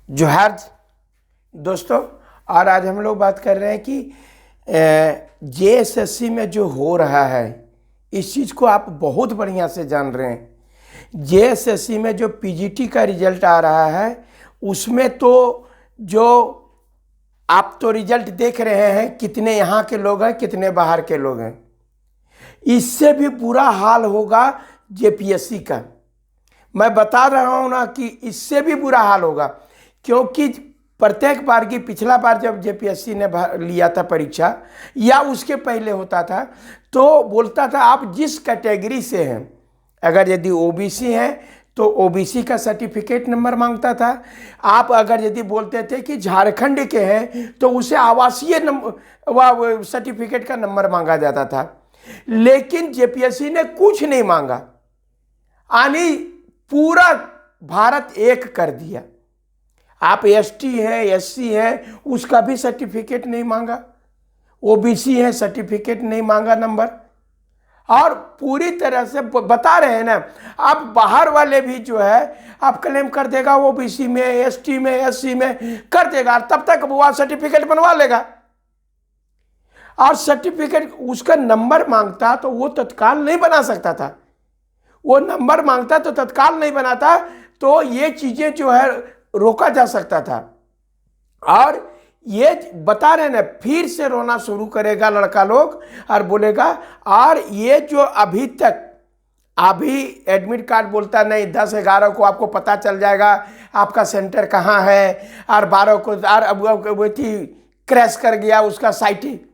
जोहार दोस्तों। और आज हम लोग बात कर रहे हैं कि जेएसएससी में जो हो रहा है इस चीज़ को आप बहुत बढ़िया से जान रहे हैं। जेएसएससी में जो पीजीटी का रिजल्ट आ रहा है उसमें तो जो आप तो रिजल्ट देख रहे हैं, कितने यहाँ के लोग हैं कितने बाहर के लोग हैं। इससे भी बुरा हाल होगा जेपीएससी का। मैं बता रहा हूँ ना कि इससे भी बुरा हाल होगा, क्योंकि प्रत्येक बार की पिछला बार जब जेपीएससी ने लिया था परीक्षा या उसके पहले होता था तो बोलता था आप जिस कैटेगरी से हैं, अगर यदि ओबीसी हैं तो ओबीसी का सर्टिफिकेट नंबर मांगता था। आप अगर यदि बोलते थे कि झारखंड के हैं तो उसे आवासीय नंबर सर्टिफिकेट का नंबर मांगा जाता था। लेकिन जेपीएससी ने कुछ नहीं मांगा, यानी पूरा भारत एक कर दिया। आप एसटी हैं एससी हैं उसका भी सर्टिफिकेट नहीं मांगा, ओबीसी है सर्टिफिकेट नहीं मांगा नंबर। और पूरी तरह से बता रहे हैं ना, आप बाहर वाले भी जो है आप क्लेम कर देगा ओबीसी में एसटी में एससी में कर देगा, तब तक वो सर्टिफिकेट बनवा लेगा। और सर्टिफिकेट उसका नंबर मांगता तो वो तत्काल नहीं बना सकता था, वो नंबर मांगता तो तत्काल नहीं बनाता, तो ये चीजें जो है रोका जा सकता था। और ये बता रहे ना, फिर से रोना शुरू करेगा लड़का लोग और बोलेगा। और ये जो अभी एडमिट कार्ड बोलता नहीं, 10-11 को आपको पता चल जाएगा आपका सेंटर कहाँ है, और 12 को और अब क्रैश कर गया उसका साइट,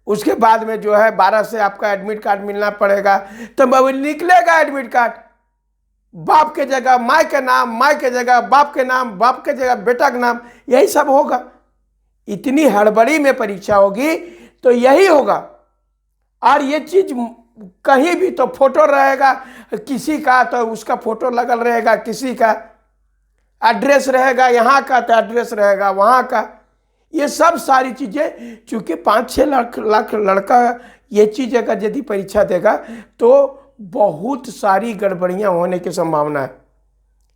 उसके बाद में जो है 12 से आपका एडमिट कार्ड मिलना पड़ेगा। तो निकलेगा एडमिट कार्ड, बाप के जगह माँ के नाम, माँ के जगह बाप के नाम, बाप के जगह बेटा का नाम, यही सब होगा। इतनी हड़बड़ी में परीक्षा होगी तो यही होगा। और ये चीज कहीं भी तो फोटो रहेगा किसी का तो उसका फोटो लगल रहेगा, किसी का एड्रेस रहेगा यहाँ का तो एड्रेस रहेगा वहाँ का। ये सब सारी चीजें, चूंकि 5-6 लाख लड़का ये चीज अगर यदि परीक्षा देगा तो बहुत सारी गड़बड़ियां होने की संभावना है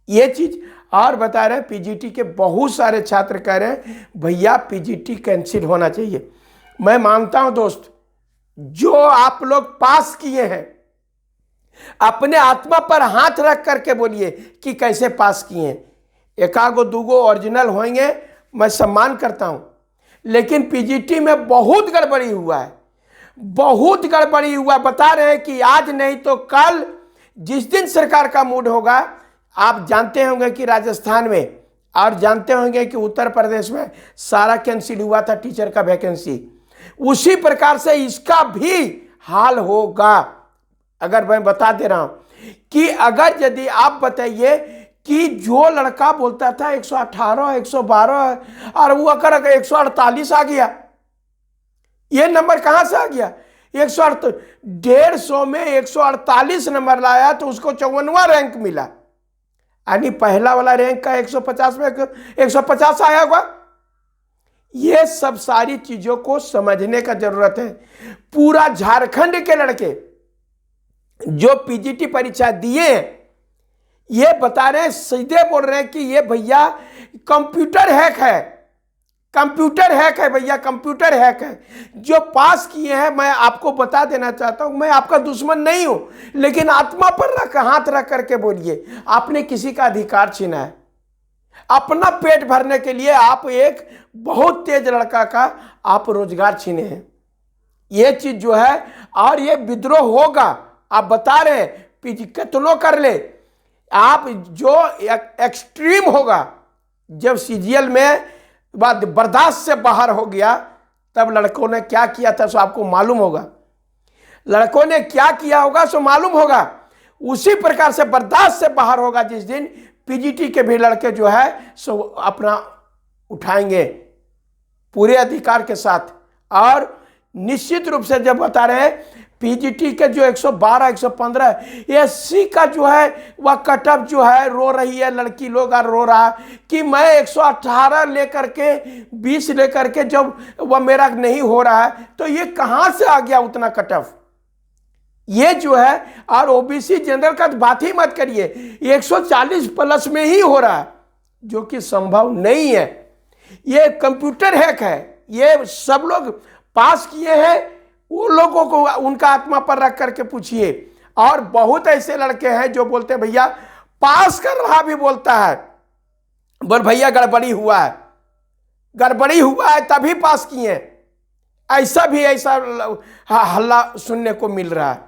ये चीज। और बता रहे हैं पीजीटी के बहुत सारे छात्र कह रहे हैं भैया पीजीटी कैंसिल होना चाहिए। मैं मानता हूं दोस्त, जो आप लोग पास किए हैं अपने आत्मा पर हाथ रख करके बोलिए कि कैसे पास किए हैं। एकागो दूगो ओरिजिनल होंगे, मैं सम्मान करता हूं, लेकिन पीजीटी में बहुत गड़बड़ी हुआ है, बहुत गड़बड़ी हुआ। बता रहे हैं कि आज नहीं तो कल, जिस दिन सरकार का मूड होगा, आप जानते होंगे कि राजस्थान में और जानते होंगे कि उत्तर प्रदेश में सारा कैंसिल हुआ था टीचर का वैकेंसी, उसी प्रकार से इसका भी हाल होगा। अगर मैं बता दे रहा हूं कि अगर यदि आप बताइए कि जो लड़का बोलता था 118 112 और वो अगर 148 आ गया, ये नंबर कहां से आ गया? 150 में 148 नंबर लाया तो उसको 54वां रैंक मिला, यानी पहला वाला रैंक का 150 में 150 आया होगा। ये सब सारी चीजों को समझने का जरूरत है। पूरा झारखंड के लड़के जो पीजीटी परीक्षा दिए ये बता रहे हैं, सीधे बोल रहे हैं कि ये भैया कंप्यूटर हैक है, कंप्यूटर हैक है भैया, कंप्यूटर हैक है। जो पास किए हैं, मैं आपको बता देना चाहता हूं, मैं आपका दुश्मन नहीं हूं, लेकिन आत्मा पर हाथ रख करके बोलिए, आपने किसी का अधिकार छीना है। अपना पेट भरने के लिए आप एक बहुत तेज लड़का का आप रोजगार छीने हैं, ये चीज जो है। और ये विद्रोह होगा, आप बता रहे हैं कितनों कर ले आप, जो एक्सट्रीम होगा। जब सीजीएल में बात बर्दाश्त से बाहर हो गया तब लड़कों ने क्या किया था सो आपको मालूम होगा, लड़कों ने क्या किया होगा सो मालूम होगा। उसी प्रकार से बर्दाश्त से बाहर होगा जिस दिन पीजीटी के भी लड़के जो है सो अपना उठाएंगे पूरे अधिकार के साथ। और निश्चित रूप से जब बता रहे हैं पीजीटी के जो 112 115 एससी का जो है वह कटअप जो है, रो रही है लड़की लोग और रो रहा कि मैं 118 लेकर के 20 लेकर के जब वह मेरा नहीं हो रहा है तो ये कहां से आ गया उतना कटअप, ये जो है। और ओबीसी जनरल का बात ही मत करिए, 140 प्लस में ही हो रहा है। जो कि संभव नहीं है। ये कंप्यूटर हैक है, ये सब लोग पास किए हैं। वो लोगों को उनका आत्मा पर रख करके पूछिए। और बहुत ऐसे लड़के हैं जो बोलते हैं भैया पास कर रहा भी बोलता है, बोल भैया गड़बड़ी हुआ है, गड़बड़ी हुआ है तभी पास किए। ऐसा भी ऐसा हल्ला सुनने को मिल रहा है।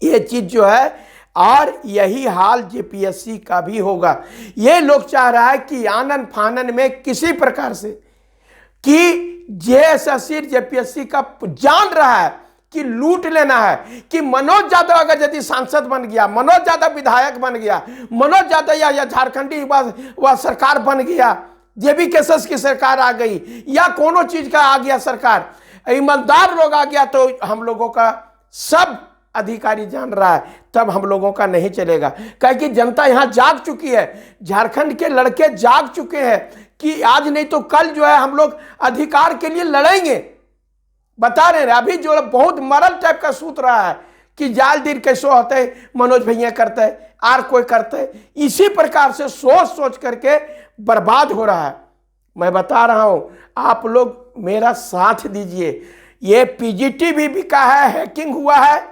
ये चीज जो है, और यही हाल जेपीएससी का भी होगा। ये लोग चाह रहा है कि आनन फानन में किसी प्रकार से कि जेएसएससी जेपीएससी का जान रहा है कि लूट लेना है, कि मनोज यादव अगर यदि सांसद बन गया, मनोज यादव विधायक बन गया, मनोज यादव या झारखंडी वह सरकार बन गया, जेबी केसस की सरकार आ गई, या कोनो चीज का आ गया सरकार, ईमानदार लोग आ गया, तो हम लोगों का सब अधिकारी जान रहा है, तब हम लोगों का नहीं चलेगा। क्योंकि कि जनता यहां जाग चुकी है, झारखंड के लड़के जाग चुके हैं कि आज नहीं तो कल जो है हम लोग अधिकार के लिए लड़ेंगे। बता रहे हैं अभी जो बहुत मरल टाइप का सूत रहा है कि जाल दिन कैसे होते, मनोज भैया करते, आर कोई करते, इसी प्रकार से सोच सोच करके बर्बाद हो रहा है। मैं बता रहा हूं, आप लोग मेरा साथ दीजिए। ये पीजीटी भी बिका है, हैकिंग हुआ है,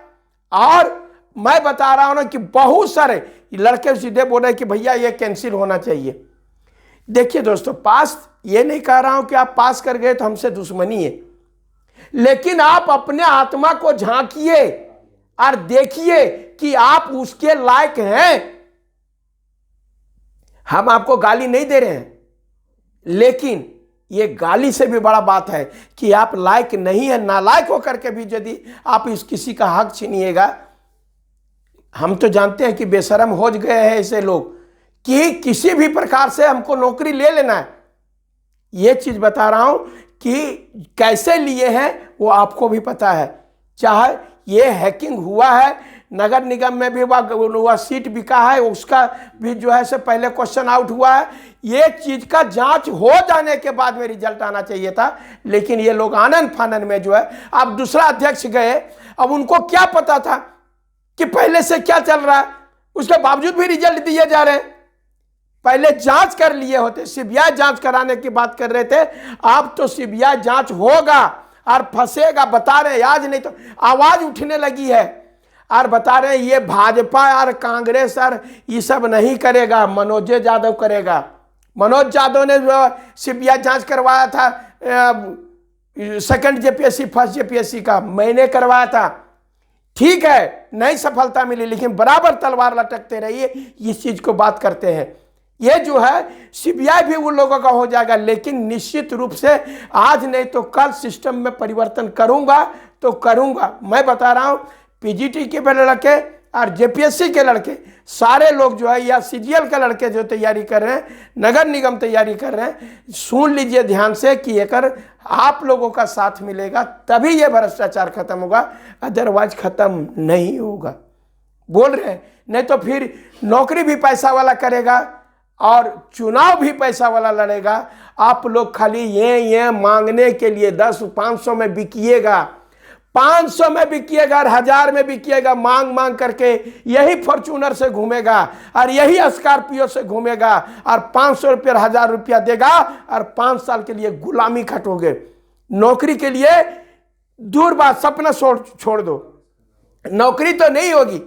और मैं बता रहा हूं ना कि बहुत सारे लड़के सीधे बोल रहे कि भैया ये कैंसिल होना चाहिए। देखिए दोस्तों, पास ये नहीं कह रहा हूं कि आप पास कर गए तो हमसे दुश्मनी है, लेकिन आप अपने आत्मा को झांकिए और देखिए कि आप उसके लायक हैं। हम आपको गाली नहीं दे रहे हैं, लेकिन ये गाली से भी बड़ा बात है कि आप लायक नहीं है। नालायक होकर के भी यदि आप इस किसी का हक छीनिएगा, हम तो जानते हैं कि बेशरम हो गए हैं ऐसे लोग कि किसी भी प्रकार से हमको नौकरी ले लेना है। ये चीज बता रहा हूं कि कैसे लिए हैं वो आपको भी पता है। चाहे ये हैकिंग हुआ है, नगर निगम में भी वह सीट बिका है, उसका भी जो है से पहले क्वेश्चन आउट हुआ है। ये चीज का जांच हो जाने के बाद में रिजल्ट आना चाहिए था, लेकिन ये लोग आनन फानन में जो है, अब दूसरा अध्यक्ष गए, अब उनको क्या पता था कि पहले से क्या चल रहा है, उसके बावजूद भी रिजल्ट दिए जा रहे हैं। पहले जांच कर लिए होते, सीबीआई जांच कराने की बात कर रहे थे, अब तो सीबीआई जांच होगा और फंसेगा। बता रहे आज नहीं तो आवाज उठने लगी है और बता रहे ये भाजपा और कांग्रेस और ये सब नहीं करेगा, मनोज यादव करेगा। मनोज यादव ने सीबीआई जांच करवाया था, सेकंड जेपीएससी फर्स्ट जेपीएससी का मैंने करवाया था। ठीक है, नहीं सफलता मिली, लेकिन बराबर तलवार लटकते रहिए, इस चीज को बात करते हैं। ये जो है सीबीआई भी उन लोगों का हो जाएगा, लेकिन निश्चित रूप से आज नहीं तो कल सिस्टम में परिवर्तन करूंगा तो करूंगा। मैं बता रहा हूं, पीजीटी के लड़के और जेपीएससी के लड़के सारे लोग जो है, या सीजीएल के लड़के जो तैयारी कर रहे हैं, नगर निगम तैयारी कर रहे हैं, सुन लीजिए ध्यान से कि अगर आप लोगों का साथ मिलेगा तभी ये भ्रष्टाचार खत्म होगा, अदरवाइज खत्म नहीं होगा। बोल रहे हैं, नहीं तो फिर नौकरी भी पैसा वाला करेगा और चुनाव भी पैसा वाला लड़ेगा। आप लोग खाली ये मांगने के लिए 10-500 में बिकिएगा, 500 में बिकिएगा और 1000 में बिकिएगा, मांग मांग करके यही फॉर्च्यूनर से घूमेगा और यही स्कॉर्पियो से घूमेगा और 500 रुपया 1000 रुपया देगा और 5 साल के लिए गुलामी खटोगे। नौकरी के लिए दूर बात, सपना छोड़ दो, नौकरी तो नहीं होगी।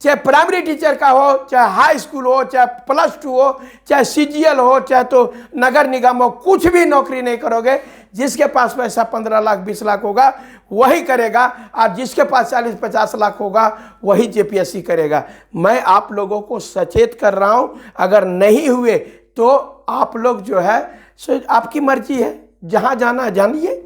चाहे प्राइमरी टीचर का हो, चाहे हाई स्कूल हो, चाहे +2 हो, चाहे सीजीएल हो, चाहे तो नगर निगम हो, कुछ भी नौकरी नहीं करोगे। जिसके पास पैसा 15 लाख 20 लाख होगा वही करेगा, और जिसके पास 40-50 लाख होगा वही जेपीएससी करेगा। मैं आप लोगों को सचेत कर रहा हूं, अगर नहीं हुए तो आप लोग जो है सो आपकी मर्जी है, जहां जाना जानिए।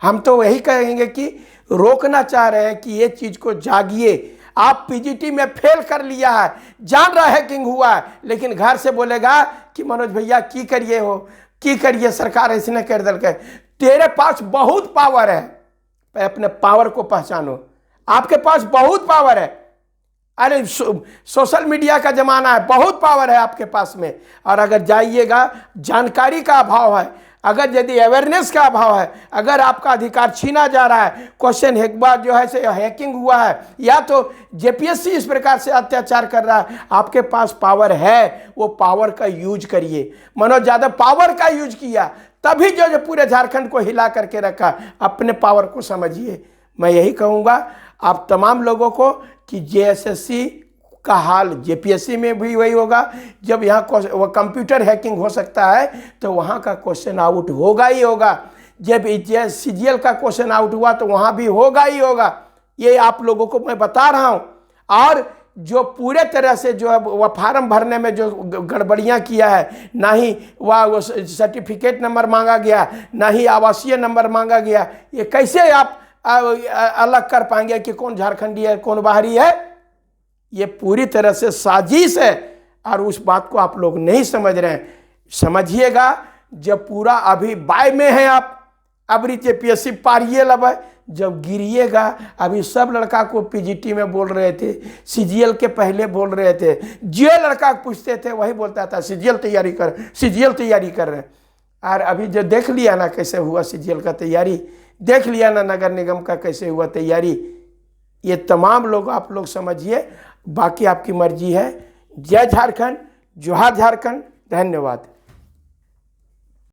हम तो वही कहेंगे कि रोकना चाह रहे हैं कि ये चीज को जागिए। आप पीजीटी में फेल कर लिया है, जान रहा है हैकिंग हुआ है, लेकिन घर से बोलेगा कि मनोज भैया की करिए हो, की करिए, सरकार इसने कर दल के। तेरे पास बहुत पावर है, अपने पावर को पहचानो। आपके पास बहुत पावर है, अरे सोशल मीडिया का जमाना है, बहुत पावर है आपके पास में। और अगर जाइएगा, जानकारी का अभाव है, अगर यदि अवेयरनेस का अभाव है, अगर आपका अधिकार छीना जा रहा है, क्वेश्चन एक बार जो है से हैकिंग हुआ है, या तो जेपीएससी इस प्रकार से अत्याचार कर रहा है, आपके पास पावर है, वो पावर का यूज करिए। मनोज यादव पावर का यूज किया, तभी जो पूरे झारखंड को हिला करके रखा। अपने पावर को समझिए। मैं यही कहूँगा आप तमाम लोगों को कि जेएसएससी का हाल जेपीएससी में भी वही होगा। जब यहाँ वो कंप्यूटर हैकिंग हो सकता है तो वहाँ का क्वेश्चन आउट होगा ही होगा। जब सीजीएल का क्वेश्चन आउट हुआ तो वहाँ भी होगा ही होगा। ये आप लोगों को मैं बता रहा हूँ। और जो पूरे तरह से जो है वह फार्म भरने में जो गड़बड़ियाँ किया है, ना ही वह सर्टिफिकेट नंबर मांगा गया, ना ही आवासीय नंबर मांगा गया, ये कैसे आप अलग कर पाएंगे कि कौन झारखंडी है कौन बाहरी है? ये पूरी तरह से साजिश है और उस बात को आप लोग नहीं समझ रहे हैं। समझिएगा। जब पूरा अभी बाय में है आप, अभी जेपीएससी पारिए लब है, जब गिरिएगा। अभी सब लड़का को पीजीटी में बोल रहे थे, सीजीएल के पहले बोल रहे थे। जो लड़का पूछते थे वही बोलता था सीजीएल तैयारी कर, सीजीएल तैयारी कर रहे हैं। और अभी जो देख लिया ना कैसे हुआ सीजीएल का तैयारी, देख लिया ना नगर निगम का कैसे हुआ तैयारी। ये तमाम लोग आप लोग समझिए, बाकी आपकी मर्जी है। जय झारखंड, जोहार झारखंड, धन्यवाद।